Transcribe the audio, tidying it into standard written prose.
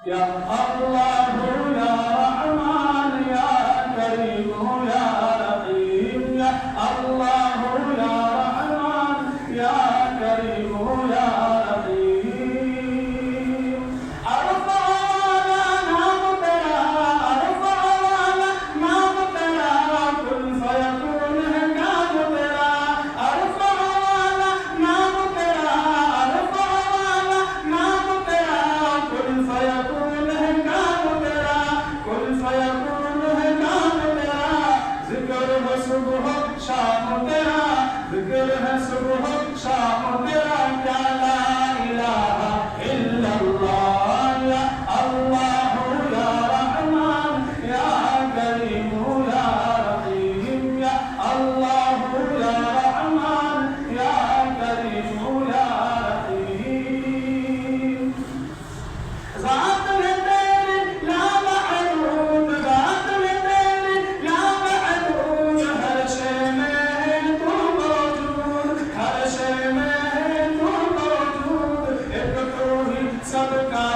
या अल्लाह या रहमान या करीम या रहीम या अल्लाह या रहमान या करीम या रहीम। अरफा वाला नाम तेरा, अरफा वाला नाम तेरा, कुल फयकून है काम तेरा। अरफा वाला नाम तेरा, अरफा वाला नाम तेरा, कुल फयकून है काम तेरा, कुल फयकून है काम तेरा। जिक्र है सुबह शाम तेरा, जिक्र है सुबह शाम तेरा, क्या ला इलाहा इल्लल्लाह या अल्लाह या रहमान या करीम या रहीम या अल्लाह या रहमान या करीम या रहीम। ज़ात में तेरी ला महदूद, ज़ात में तेरी ला महदूद, हर शे में तू मौजूद, हर शे में तू मौजूद। एक तू ही सबका